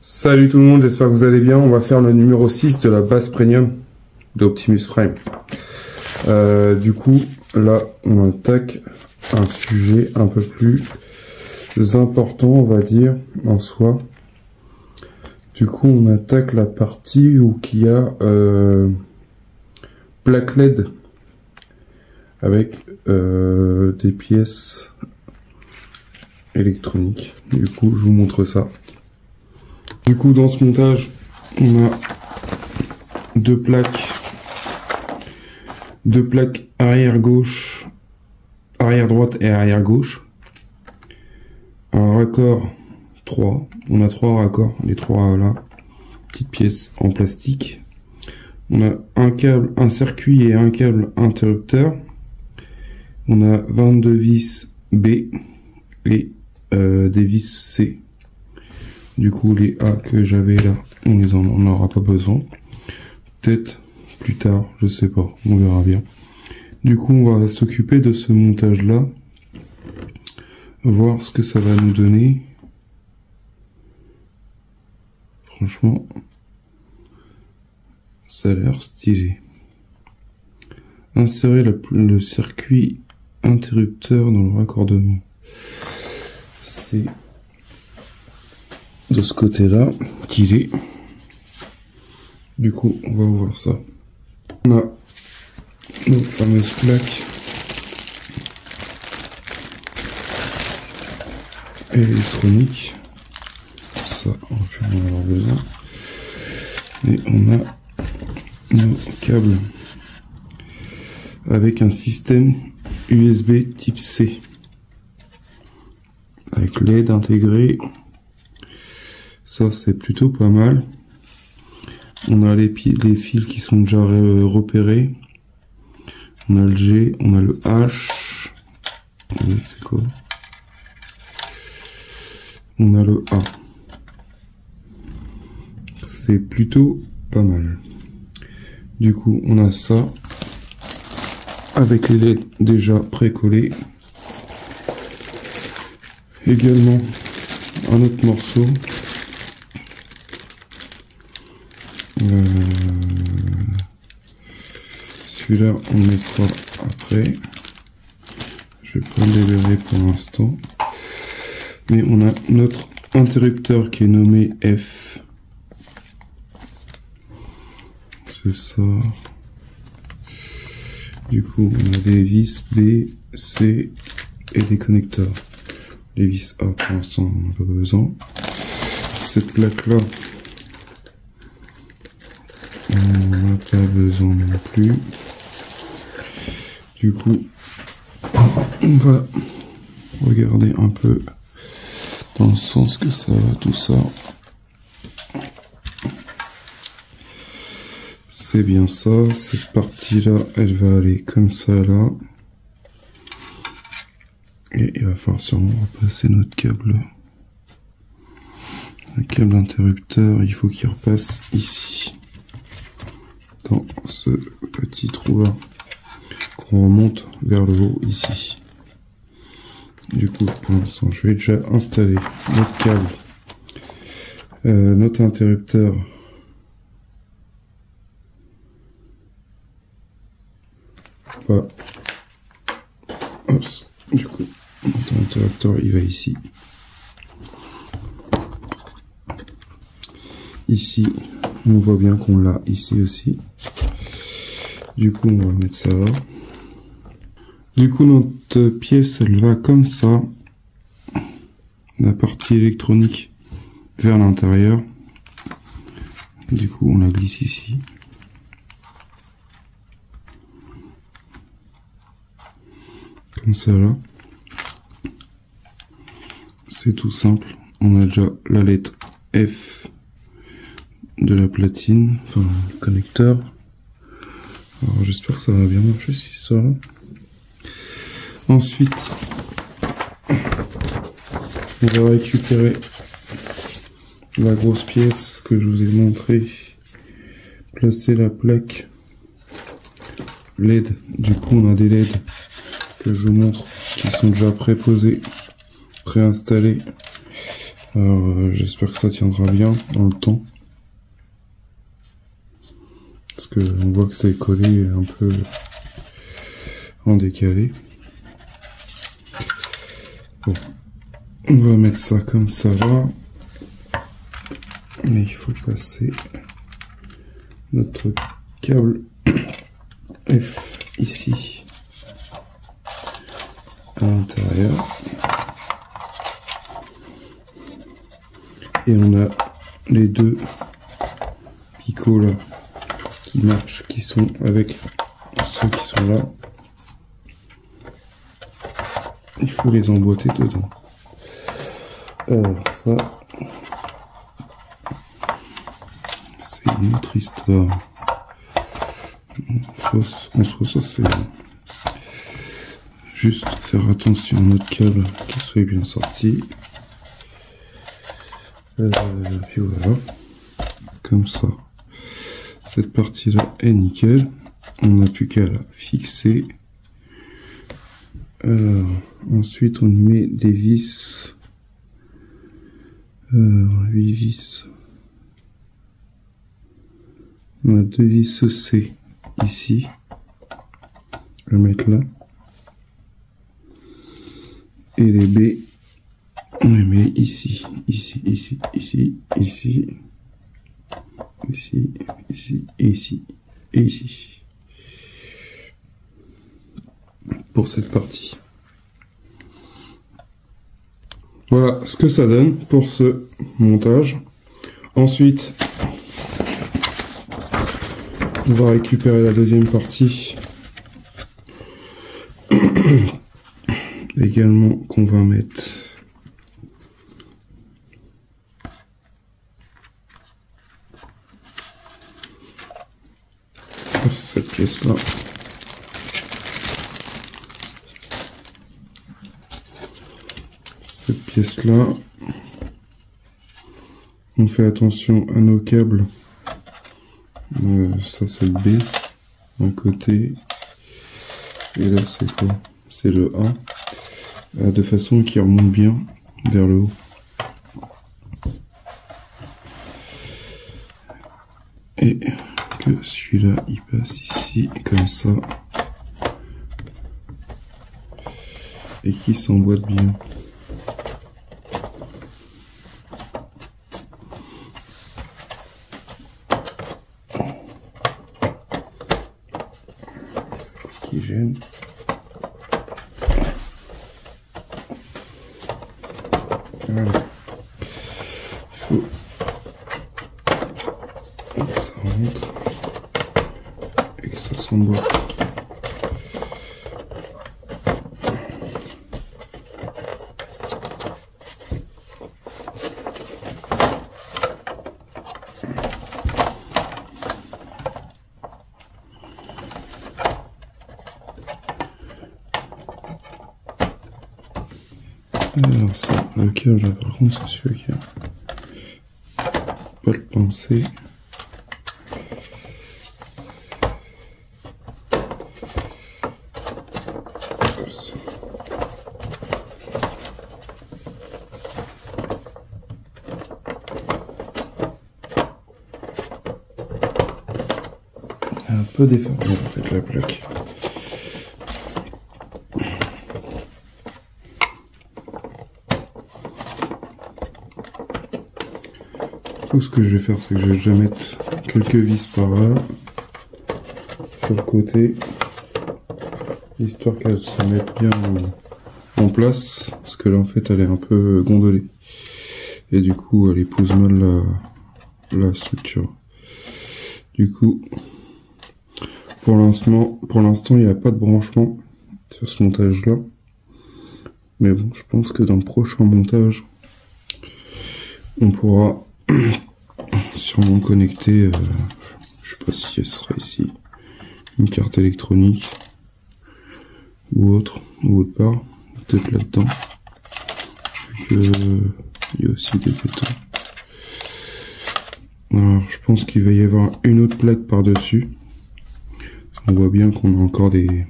Salut tout le monde, j'espère que vous allez bien. On va faire le numéro 6 de la base premium d'Optimus Prime. Du coup, là, on attaque un sujet un peu plus important, on va dire, en soi. Du coup, on attaque la partie où il y a plaque LED avec des pièces électroniques. Du coup, je vous montre ça. Du coup, dans ce montage, on a deux plaques arrière gauche, arrière droite et arrière gauche. Un raccord 3. On a 3 raccords, les 3 là, petites pièces en plastique. On a un câble, un circuit et un câble interrupteur. On a 22 vis B et des vis C. Du coup, les A que j'avais là, on aura pas besoin. Peut-être plus tard, je sais pas, on verra bien. Du coup, on va s'occuper de ce montage-là. Voir ce que ça va nous donner. Franchement, ça a l'air stylé. Insérer le circuit interrupteur dans le raccordement. C'est de ce côté-là qu'il est. Du coup, on va voir ça. On a nos fameuses plaques électroniques. Ça, on va plus en avoir besoin. Et on a nos câbles avec un système USB type C avec LED intégré. Ça, c'est plutôt pas mal. On a les fils qui sont déjà repérés. On a le G, on a le H. C'est quoi? On a le A. C'est plutôt pas mal. Du coup, on a ça avec les LED déjà précollés. Également, un autre morceau. Celui-là, on le mettra après. Je vais pas le déverrouiller pour l'instant. Mais on a notre interrupteur qui est nommé F. C'est ça. Du coup, on a des vis B, C et des connecteurs. Les vis A, pour l'instant, on n'a pas besoin. Cette plaque-là, on n'a pas besoin non plus. Du coup, on va regarder un peu dans le sens que ça va, tout ça. C'est bien ça. Cette partie-là, elle va aller comme ça là. Et il va falloir sûrement repasser notre câble. Le câble interrupteur, il faut qu'il repasse ici. Dans ce petit trou là. Qu'on remonte vers le haut ici. Du coup, pour l'instant, je vais déjà installer notre câble. Notre interrupteur. Pas. Oups. Du coup, notre interrupteur, il va ici. Ici, on voit bien qu'on l'a ici aussi. Du coup, on va mettre ça là. Du coup, notre pièce, elle va comme ça. La partie électronique vers l'intérieur. Du coup, on la glisse ici. Comme ça là. C'est tout simple. On a déjà la lettre F de la platine, enfin le connecteur. Alors j'espère que ça va bien marcher si ça va. Ensuite, on va récupérer la grosse pièce que je vous ai montré. Placer la plaque LED. Du coup, on a des LED que je vous montre qui sont déjà préposés, préinstallés Alors j'espère que ça tiendra bien dans le temps. Parce que on voit que c'est collé un peu en décalé. Bon. On va mettre ça comme ça là. Mais il faut passer notre câble F ici à l'intérieur. Et on a les deux picots là qui marchent, qui sont avec ceux qui sont là. Il faut les emboîter dedans. Alors ça, c'est une autre histoire. En soi, ça c'est juste faire attention à notre câble qu'il soit bien sorti. Puis voilà, comme ça, cette partie-là est nickel. On n'a plus qu'à la fixer. Alors, ensuite on y met des vis. 8 vis. On a 2 vis C ici. Je vais mettre là. Et les B, on les met ici, ici, ici, ici, ici, ici, ici, et ici, et ici. Pour cette partie. Voilà ce que ça donne pour ce montage. Ensuite, on va récupérer la deuxième partie. Également qu'on va mettre cette pièce là. Cette pièce là. On fait attention à nos câbles. Ça c'est le B d'un côté. Et là c'est quoi? C'est le A. De façon qu'il remonte bien vers le haut. Et que celui-là il passe ici comme ça. Et qu'il s'emboîte bien. C'est ce qui gêne. Voilà. Il faut que ça rentre et que ça s'emboîte. Alors ça, le câble là par contre c'est celui qui a pas le pincer. Un peu déformé en fait la plaque. Tout ce que je vais faire, c'est que je vais déjà mettre quelques vis par là, sur le côté, histoire qu'elles se mettent bien en place, parce que là en fait elle est un peu gondolée, et du coup elle épouse mal la structure. Du coup, pour l'instant il n'y a pas de branchement sur ce montage là, mais bon, je pense que dans le prochain montage, on pourra sûrement connecter, je sais pas si elle sera ici, une carte électronique ou autre part, peut-être là-dedans, vu que il y a aussi des bétons. Alors je pense qu'il va y avoir une autre plaque par-dessus. On voit bien qu'on a encore des...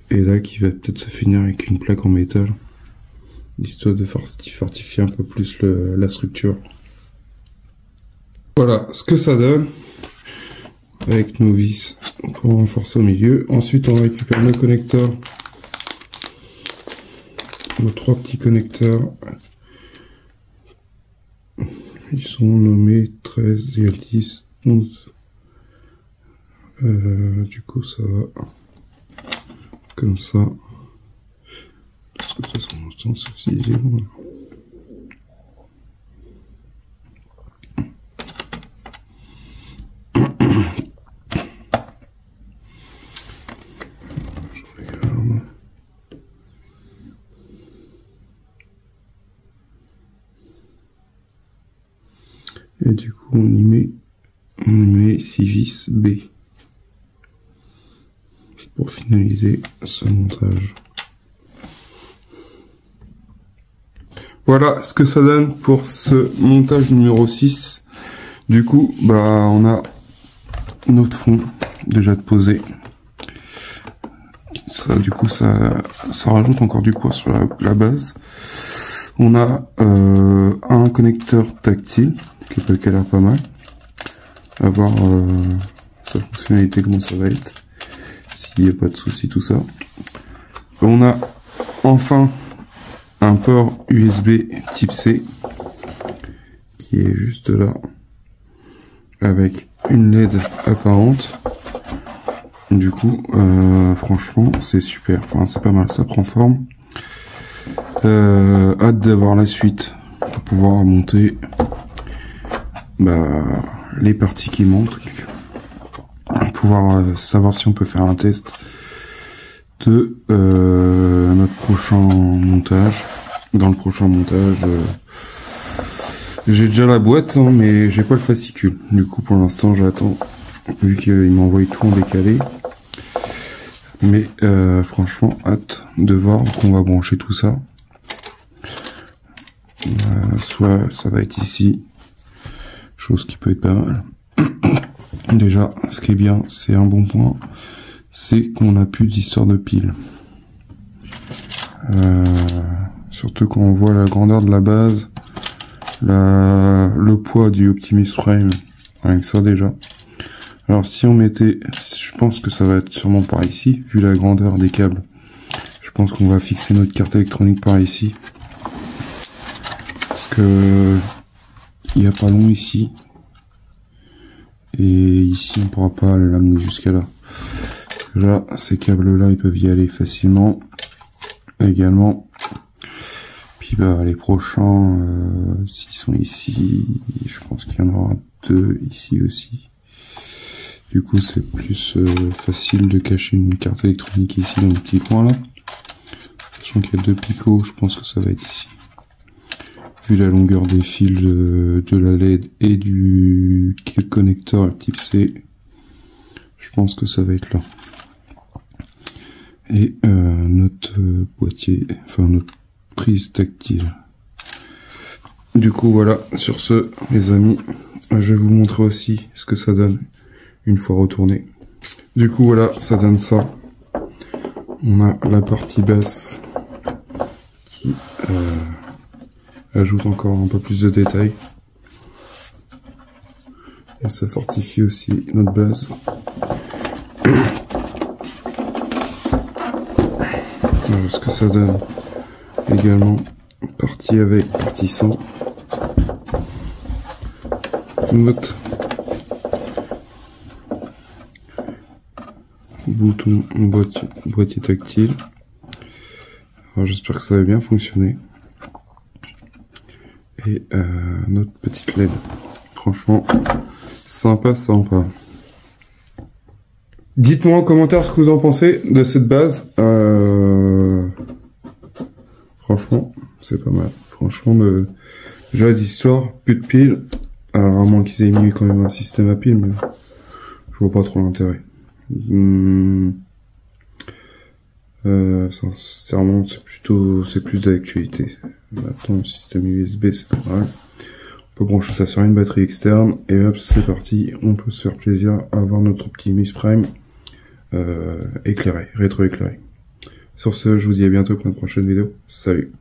Et là qui va peut-être se finir avec une plaque en métal. histoire de fortifier un peu plus la structure. Voilà ce que ça donne avec nos vis pour renforcer au milieu. Ensuite, on récupère nos connecteurs, nos 3 petits connecteurs. Ils sont nommés 13, 10, 11. Du coup, ça va comme ça. Parce que de toute façon, ceci il est bon. Je regarde. Et du coup, on y met 6 vis B pour finaliser ce montage. Voilà ce que ça donne pour ce montage numéro 6. Du coup, bah, on a notre fond déjà de poser. Ça, du coup, ça rajoute encore du poids sur la base. On a un connecteur tactile qui a l'air pas mal. À voir sa fonctionnalité, comment ça va être. S'il n'y a pas de souci, tout ça. On a enfin un port USB type C qui est juste là avec une LED apparente. Du coup, franchement, c'est super. Enfin, c'est pas mal, ça prend forme. Hâte d'avoir la suite pour pouvoir monter les parties qui montent, pouvoir savoir si on peut faire un test de notre prochain montage. Dans le prochain montage, j'ai déjà la boîte, hein, mais j'ai pas le fascicule. Du coup, pour l'instant, j'attends, vu qu'il m'envoie tout en décalé. Mais franchement, hâte de voir qu'on va brancher tout ça. Soit ça va être ici, chose qui peut être pas mal. Déjà, ce qui est bien, c'est un bon point, c'est qu'on n'a plus d'histoire de pile. Surtout quand on voit la grandeur de la base, le poids du Optimus Prime, rien que ça déjà. Alors si on mettait, je pense que ça va être sûrement par ici, vu la grandeur des câbles. Je pense qu'on va fixer notre carte électronique par ici. Parce que il n'y a pas long ici. Et ici on pourra pas l'amener jusqu'à là. Là, ces câbles là, ils peuvent y aller facilement. Également. Puis les prochains, s'ils sont ici, je pense qu'il y en aura 2 ici aussi. Du coup, c'est plus facile de cacher une carte électronique ici dans le petit coin là. Sachant qu'il y a 2 picots, je pense que ça va être ici. Vu la longueur des fils de la LED et du connecteur type C, je pense que ça va être là. Et notre boîtier, enfin notre prise tactile. Du coup voilà, sur ce les amis, je vais vous montrer aussi ce que ça donne une fois retourné. Du coup voilà, ça donne ça. On a la partie basse qui ajoute encore un peu plus de détails. Et ça fortifie aussi notre base. Voilà ce que ça donne également. Partie avec, partie sans. Note. Bouton boîtier tactile. Alors j'espère que ça va bien fonctionner. Et notre petite LED. Franchement, sympa, sympa. Dites-moi en commentaire ce que vous en pensez de cette base. Franchement, c'est pas mal. Franchement, déjà d'histoire, plus de piles. Alors à moins qu'ils aient mis quand même un système à piles, mais je vois pas trop l'intérêt. Sincèrement, c'est plus d'actualité. Maintenant, le système USB, c'est pas mal. On peut brancher ça sur une batterie externe et hop, c'est parti. On peut se faire plaisir à avoir notre Optimus Prime éclairé, rétro-éclairé. Sur ce, je vous dis à bientôt pour une prochaine vidéo. Salut!